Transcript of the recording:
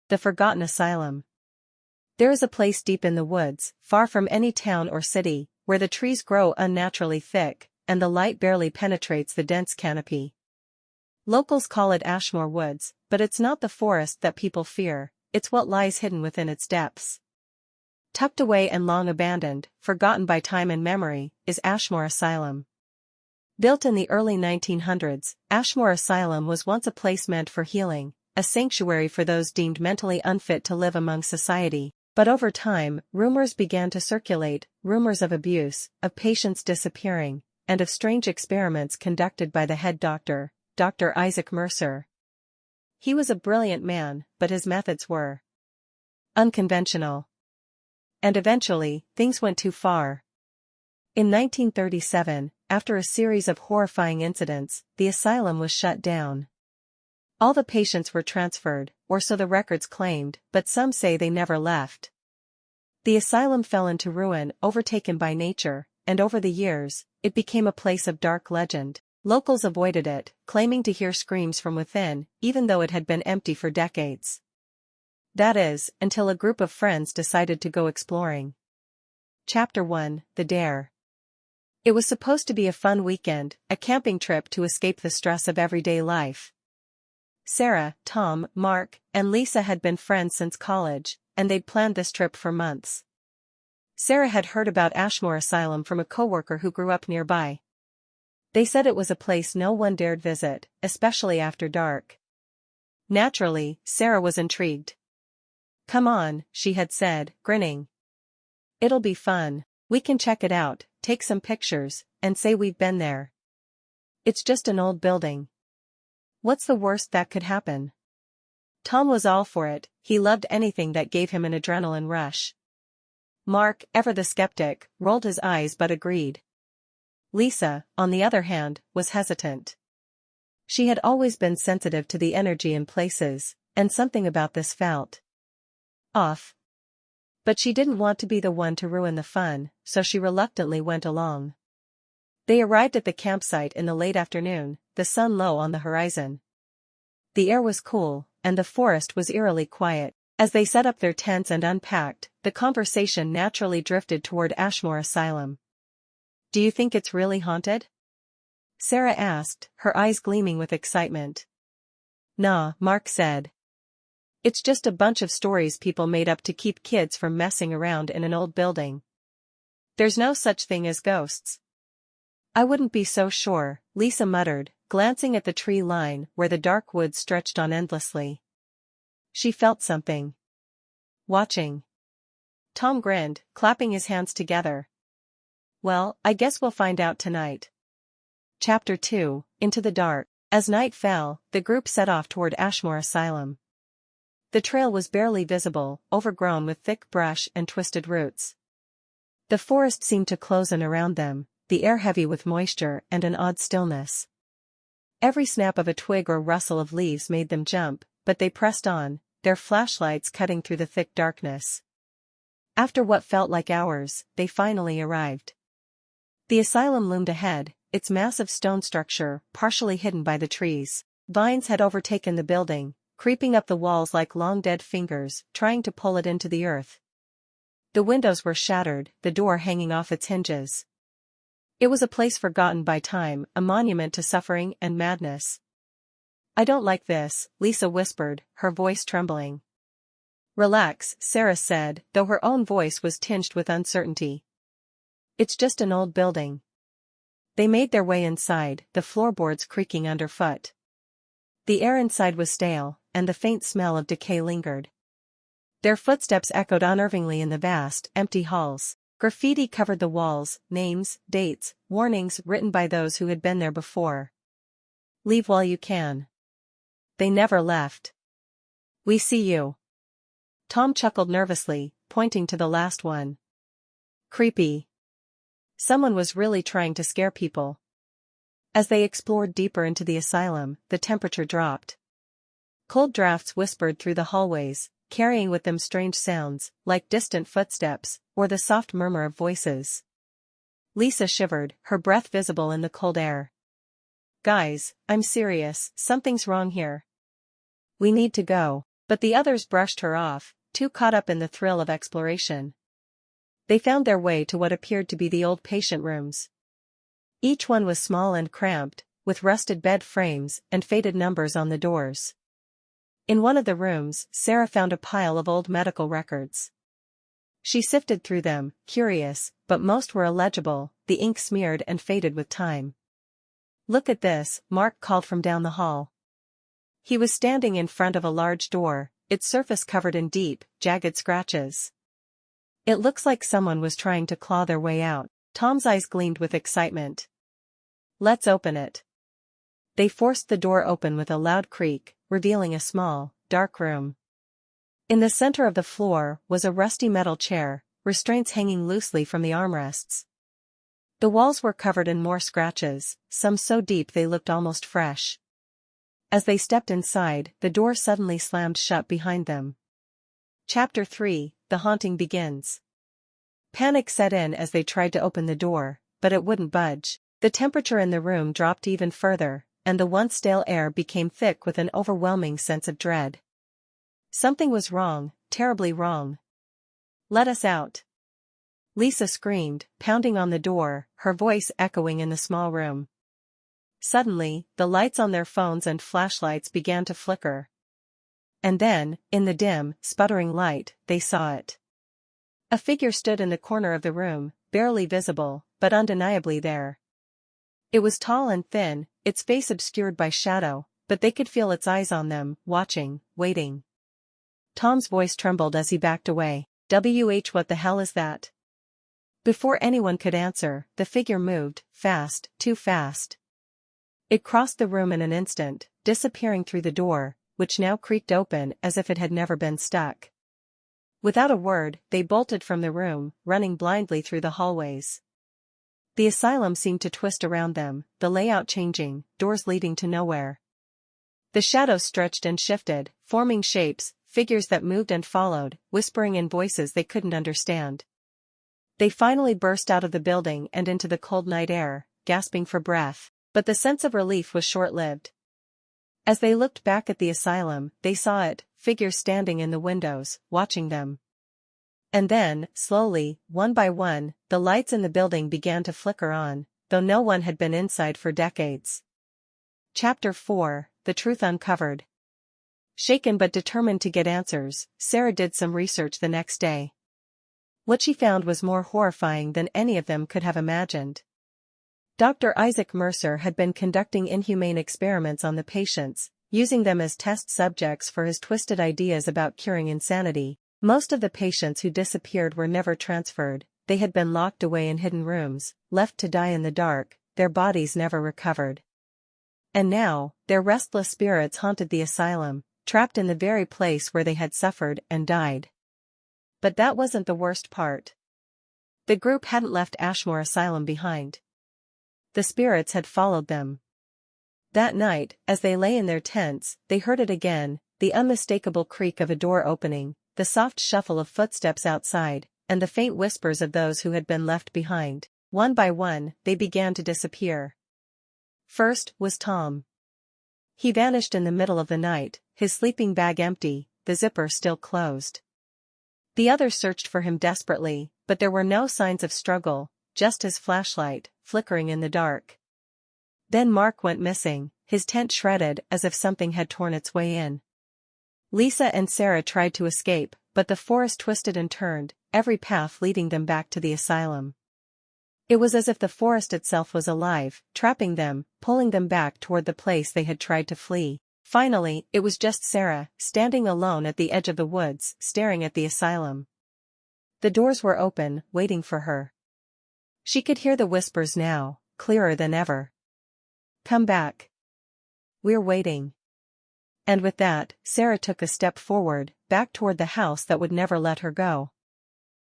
The Forgotten Asylum. There is a place deep in the woods, far from any town or city, where the trees grow unnaturally thick, and the light barely penetrates the dense canopy. Locals call it Ashmore Woods, but it's not the forest that people fear, it's what lies hidden within its depths. Tucked away and long abandoned, forgotten by time and memory, is Ashmore Asylum. Built in the early 1900s, Ashmore Asylum was once a place meant for healing, a sanctuary for those deemed mentally unfit to live among society. But over time, rumors began to circulate, rumors of abuse, of patients disappearing, and of strange experiments conducted by the head doctor, Dr. Isaac Mercer. He was a brilliant man, but his methods were unconventional. And eventually, things went too far. In 1937, after a series of horrifying incidents, the asylum was shut down. All the patients were transferred, or so the records claimed, but some say they never left. The asylum fell into ruin, overtaken by nature, and over the years, it became a place of dark legend. Locals avoided it, claiming to hear screams from within, even though it had been empty for decades. That is, until a group of friends decided to go exploring. Chapter 1: The Dare. It was supposed to be a fun weekend, a camping trip to escape the stress of everyday life. Sarah, Tom, Mark, and Lisa had been friends since college, and they'd planned this trip for months. Sarah had heard about Ashmore Asylum from a coworker who grew up nearby. They said it was a place no one dared visit, especially after dark. Naturally, Sarah was intrigued. "Come on," she had said, grinning. "It'll be fun. We can check it out, take some pictures, and say we've been there. It's just an old building. What's the worst that could happen?" Tom was all for it, he loved anything that gave him an adrenaline rush. Mark, ever the skeptic, rolled his eyes but agreed. Lisa, on the other hand, was hesitant. She had always been sensitive to the energy in places, and something about this felt off. But she didn't want to be the one to ruin the fun, so she reluctantly went along. They arrived at the campsite in the late afternoon, the sun low on the horizon. The air was cool, and the forest was eerily quiet. As they set up their tents and unpacked, the conversation naturally drifted toward Ashmore Asylum. "Do you think it's really haunted?" Sarah asked, her eyes gleaming with excitement. "Nah," Mark said. "It's just a bunch of stories people made up to keep kids from messing around in an old building. There's no such thing as ghosts." "I wouldn't be so sure," Lisa muttered, glancing at the tree line where the dark woods stretched on endlessly. She felt something watching. Tom grinned, clapping his hands together. "Well, I guess we'll find out tonight." Chapter 2: Into the Dark. As night fell, the group set off toward Ashmore Asylum. The trail was barely visible, overgrown with thick brush and twisted roots. The forest seemed to close in around them, the air heavy with moisture and an odd stillness. Every snap of a twig or rustle of leaves made them jump, but they pressed on, their flashlights cutting through the thick darkness. After what felt like hours, they finally arrived. The asylum loomed ahead, its massive stone structure partially hidden by the trees. Vines had overtaken the building, creeping up the walls like long dead fingers, trying to pull it into the earth. The windows were shattered, the door hanging off its hinges. It was a place forgotten by time, a monument to suffering and madness. "I don't like this," Lisa whispered, her voice trembling. "Relax," Sarah said, though her own voice was tinged with uncertainty. "It's just an old building." They made their way inside, the floorboards creaking underfoot. The air inside was stale, and the faint smell of decay lingered. Their footsteps echoed unnervingly in the vast, empty halls. Graffiti covered the walls, names, dates, warnings written by those who had been there before. "Leave while you can." They never left. "We see you." Tom chuckled nervously, pointing to the last one. Creepy. Someone was really trying to scare people. As they explored deeper into the asylum, the temperature dropped. Cold drafts whispered through the hallways, carrying with them strange sounds, like distant footsteps, or the soft murmur of voices. Lisa shivered, her breath visible in the cold air. "Guys, I'm serious, something's wrong here. We need to go." But the others brushed her off, too caught up in the thrill of exploration. They found their way to what appeared to be the old patient rooms. Each one was small and cramped, with rusted bed frames and faded numbers on the doors. In one of the rooms, Sarah found a pile of old medical records. She sifted through them, curious, but most were illegible, the ink smeared and faded with time. "Look at this," Mark called from down the hall. He was standing in front of a large door, its surface covered in deep, jagged scratches. "It looks like someone was trying to claw their way out." Tom's eyes gleamed with excitement. "Let's open it." They forced the door open with a loud creak, revealing a small, dark room. In the center of the floor was a rusty metal chair, restraints hanging loosely from the armrests. The walls were covered in more scratches, some so deep they looked almost fresh. As they stepped inside, the door suddenly slammed shut behind them. Chapter 3, The Haunting Begins. Panic set in as they tried to open the door, but it wouldn't budge. The temperature in the room dropped even further, and the once stale air became thick with an overwhelming sense of dread. Something was wrong, terribly wrong. "Let us out!" Lisa screamed, pounding on the door, her voice echoing in the small room. Suddenly, the lights on their phones and flashlights began to flicker. And then, in the dim, sputtering light, they saw it. A figure stood in the corner of the room, barely visible, but undeniably there. It was tall and thin, its face obscured by shadow, but they could feel its eyes on them, watching, waiting. Tom's voice trembled as he backed away. What the hell is that?" Before anyone could answer, the figure moved, fast, too fast. It crossed the room in an instant, disappearing through the door, which now creaked open as if it had never been stuck. Without a word, they bolted from the room, running blindly through the hallways. The asylum seemed to twist around them, the layout changing, doors leading to nowhere. The shadows stretched and shifted, forming shapes, figures that moved and followed, whispering in voices they couldn't understand. They finally burst out of the building and into the cold night air, gasping for breath, but the sense of relief was short-lived. As they looked back at the asylum, they saw it, figures standing in the windows, watching them. And then, slowly, one by one, the lights in the building began to flicker on, though no one had been inside for decades. Chapter 4, The Truth Uncovered. Shaken but determined to get answers, Sarah did some research the next day. What she found was more horrifying than any of them could have imagined. Dr. Isaac Mercer had been conducting inhumane experiments on the patients, using them as test subjects for his twisted ideas about curing insanity. Most of the patients who disappeared were never transferred, they had been locked away in hidden rooms, left to die in the dark, their bodies never recovered. And now, their restless spirits haunted the asylum, trapped in the very place where they had suffered and died. But that wasn't the worst part. The group hadn't left Ashmore Asylum behind. The spirits had followed them. That night, as they lay in their tents, they heard it again, the unmistakable creak of a door opening, the soft shuffle of footsteps outside, and the faint whispers of those who had been left behind. One by one, they began to disappear. First was Tom. He vanished in the middle of the night, his sleeping bag empty, the zipper still closed. The others searched for him desperately, but there were no signs of struggle, just his flashlight, flickering in the dark. Then Mark went missing, his tent shredded as if something had torn its way in. Lisa and Sarah tried to escape, but the forest twisted and turned, every path leading them back to the asylum. It was as if the forest itself was alive, trapping them, pulling them back toward the place they had tried to flee. Finally, it was just Sarah, standing alone at the edge of the woods, staring at the asylum. The doors were open, waiting for her. She could hear the whispers now, clearer than ever. "Come back. We're waiting." And with that, Sarah took a step forward, back toward the house that would never let her go.